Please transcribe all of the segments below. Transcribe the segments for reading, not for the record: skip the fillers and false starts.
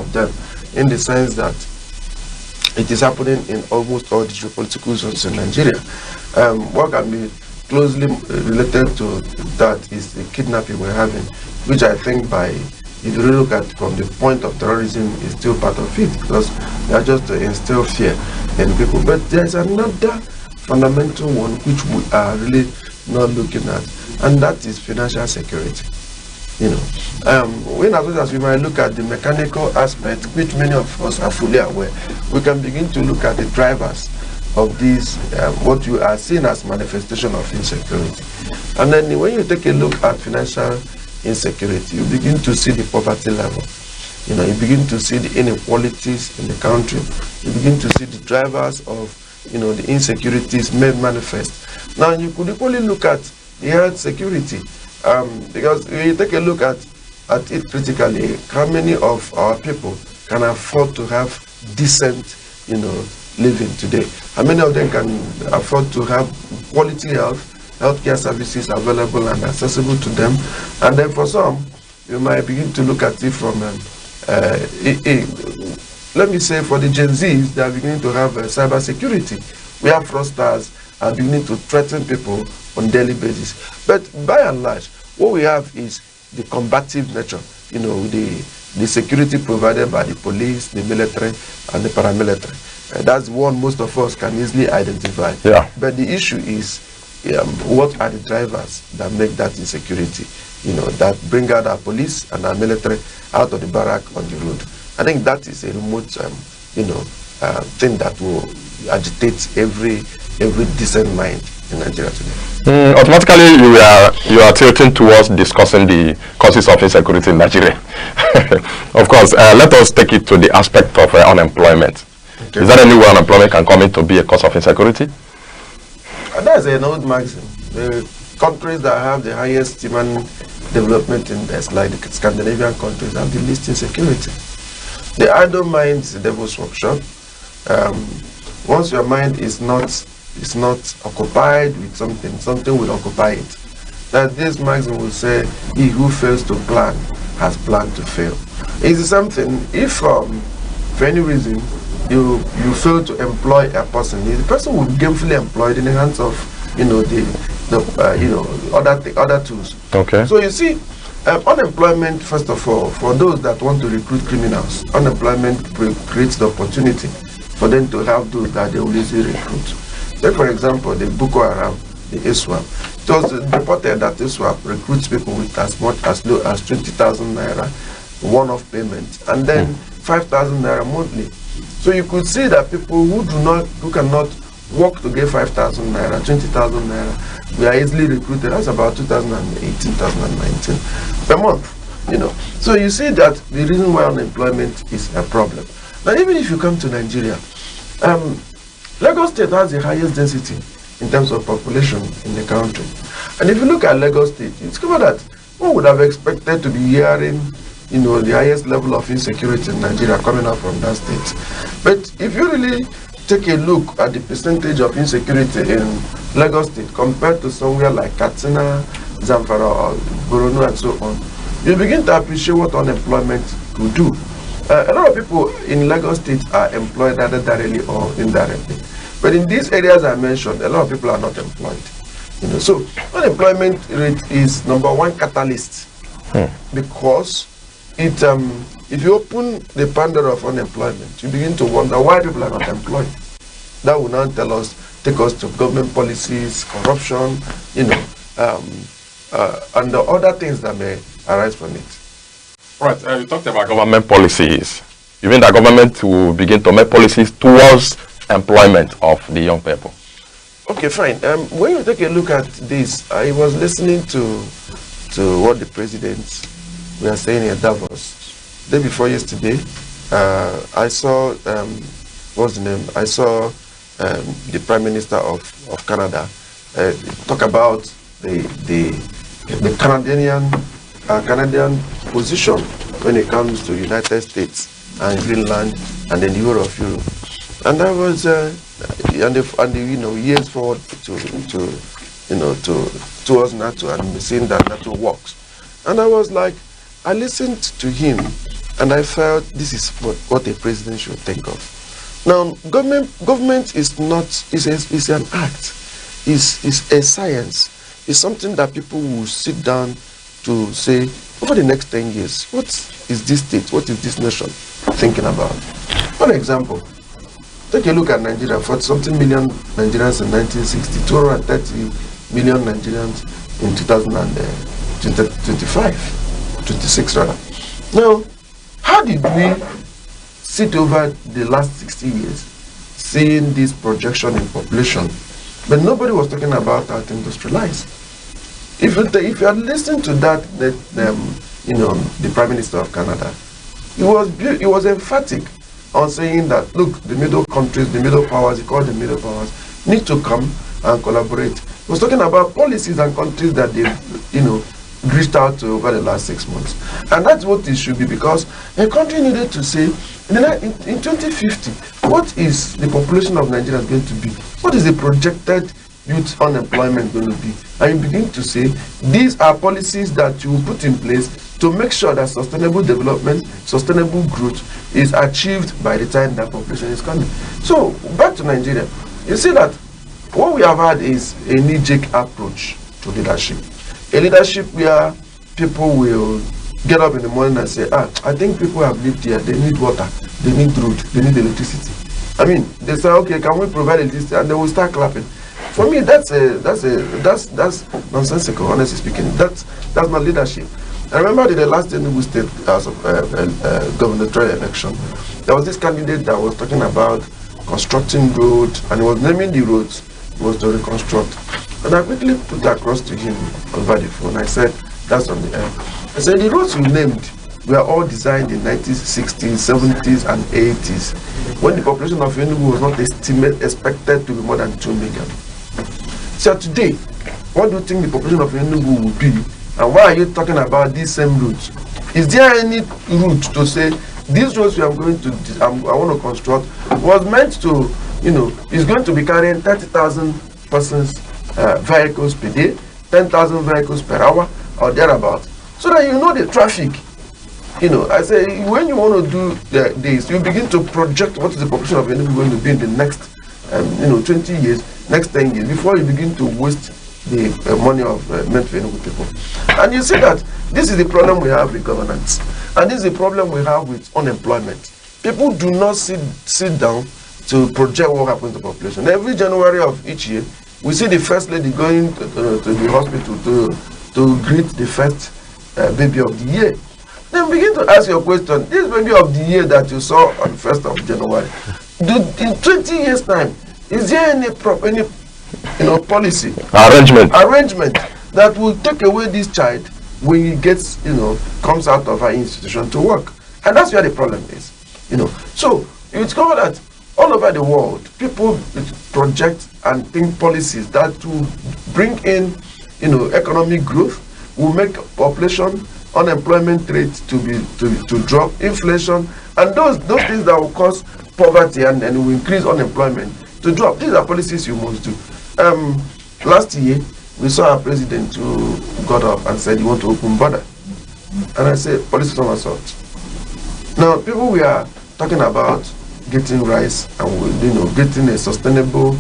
of them, in the sense that it is happening in almost all the geopolitical zones in Nigeria. What can be closely related to that is the kidnapping we're having, which I think if you look at from the point of terrorism, is still part of it, because they are just to instill fear in people. But there's another fundamental one which we are really not looking at, and that is financial security. When as we might look at the mechanical aspect, which many of us are fully aware, we can begin to look at the drivers of these, what you are seeing as manifestation of insecurity. And then when you take a look at financial insecurity, you begin to see the poverty level. You begin to see the inequalities in the country. You begin to see the drivers of, the insecurities made manifest. Now, you could equally look at the health security, because when you take a look at it critically, how many of our people can afford to have decent, living today? How many of them can afford to have quality healthcare services available and accessible to them? And then for some, you might begin to look at it from, let me say, for the Gen Zs, they are beginning to have cyber security. We have fraudsters are beginning to threaten people on a daily basis. But by and large, what we have is the combative nature, the security provided by the police, the military, and the paramilitary. That's one most of us can easily identify. Yeah. But the issue is, what are the drivers that make that insecurity, that bring out our police and our military out of the barrack on the road? I think that is a remote, thing that will agitate every decent mind in Nigeria today. Automatically, you are tilting towards discussing the causes of insecurity in Nigeria. Of course, let us take it to the aspect of unemployment. Okay. Is there any way unemployment can come in to be a cause of insecurity? That's an old maxim. The countries that have the highest human development index, like the Scandinavian countries, have the least insecurity. The idle mind is the devil's workshop. Once your mind is not occupied with something will occupy it. That this maxim will say, he who fails to plan has planned to fail. It's the same thing. If for any reason you fail to employ a person, the person will be gainfully employed in the hands of other tools. Okay. So you see, unemployment, first of all, for those that want to recruit criminals, unemployment creates the opportunity for them to have those that they will easily recruit. Take for example the Boko Haram, the ISWAP. It was reported that ISWAP recruits people with as much as low as 20,000 naira one-off payment, and then 5,000 naira monthly. So you could see that people who cannot work to get 5,000 naira, 20,000 naira, we are easily recruited. That's about 2018, 2019 per month. So you see that the reason why unemployment is a problem. Now, even if you come to Nigeria, Lagos State has the highest density in terms of population in the country. And if you look at Lagos State, you discover that one would have expected to be hearing, the highest level of insecurity in Nigeria coming out from that state. But if you really take a look at the percentage of insecurity in Lagos State compared to somewhere like Katsina, Zamfara, or Borno, and so on, you begin to appreciate what unemployment could do. A lot of people in Lagos State are employed either directly or indirectly. But in these areas I mentioned, a lot of people are not employed. So unemployment rate is number one catalyst, because if you open the Pandora of unemployment, you begin to wonder why people are not employed. That will now take us to government policies, corruption, and the other things that may arise from it. Right, you talked about government policies. You mean that government will begin to make policies towards employment of the young people? Okay, fine. When you take a look at this, I was listening to what the presidents were saying in Davos. Day before yesterday, I saw, what's the name? I saw the Prime Minister of Canada talk about the Canadian position when it comes to United States and Greenland and then the whole of Europe. And that was years forward towards NATO and seeing that NATO works. And I was like, I listened to him And I felt this is what a president should think of. Now, government is not, is an act, is a science, is something that people will sit down to say, over the next 10 years, what is this state, what is this nation thinking about? For example, take a look at Nigeria. 40-something million Nigerians in 1960, 230 million Nigerians in 2025, 26 rather. Now, how did we sit over the last 60 years seeing this projection in population, but nobody was talking about how to industrialize? If you are listening to that, the Prime Minister of Canada, he was emphatic on saying that, look, the middle countries, the middle powers, he called the middle powers, need to come and collaborate. He was talking about policies and countries that they, reached out to over the last 6 months. And that's what it should be, because a country needed to say, in 2050, what is the population of Nigeria going to be? What is the projected youth unemployment going to be? And you begin to say, these are policies that you will put in place to make sure that sustainable development, sustainable growth is achieved by the time that population is coming. So, back to Nigeria, you see that what we have had is a knee-jerk approach to leadership. A leadership where people will get up in the morning and say, I think people have lived here, they need water, they need road, they need electricity. I mean, they say, okay, can we provide electricity? And they will start clapping. For me, that's nonsensical, honestly speaking. That's not leadership. I remember in the last Enugu State gubernatorial election, there was this candidate that was talking about constructing roads, and he was naming the roads he was to reconstruct. And I quickly put that across to him over the phone. I said, that's on the air. I said, the roads you named were all designed in 1960s, 70s, and 80s, when the population of Enugu was not expected to be more than 2 million. So today, what do you think the population of Enugu will be? And why are you talking about these same routes? Is there any route to say, these roads I want to construct was meant to, is going to be carrying 30,000 persons vehicles per day, 10,000 vehicles per hour, or thereabout, so that you know the traffic. I say, when you want to do this, you begin to project what is the population of Enugu going to be in the next 20 years, next 10 years, before you begin to waste the money of meant for Enugu people. And you see that this is the problem we have with governance, and this is the problem we have with unemployment. People do not sit down to project what happens to the population. Every January of each year, we see the first lady going to the hospital to greet the first baby of the year. Then begin to ask your question, this baby of the year that you saw on 1st of January, in 20 years' time, is there any policy arrangement that will take away this child when he gets, comes out of our institution to work? And that's where the problem is. So you discover that all over the world, people project and think policies that will bring in, economic growth, will make population, unemployment rate to drop, inflation, and those things that will cause poverty and will increase unemployment to drop. These are policies you must do. Last year, we saw our president who got up and said he want to open border, and I said policies on assault. Now people we are talking about getting rice and getting a sustainable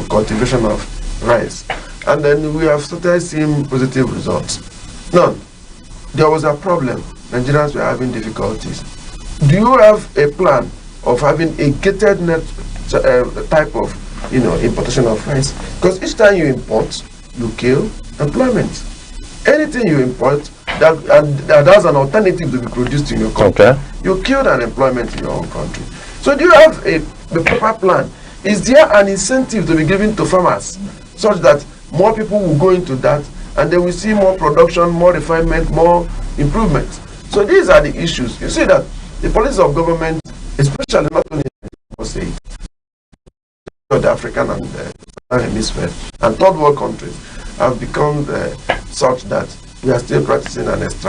cultivation of rice, and then we have started seeing positive results. Now there was a problem. Nigerians were having difficulties. Do you have a plan of having a gated net type of importation of rice? Because each time you import, you kill employment. Anything you import that's an alternative to be produced in your country, you kill that employment in your own country. So do you have a proper plan? Is there an incentive to be given to farmers such that more people will go into that, and then we see more production, more refinement, more improvement? So these are the issues. You see that the policies of government, especially not only in the African and Southern Hemisphere and third world countries, have become such that we are still practicing an extra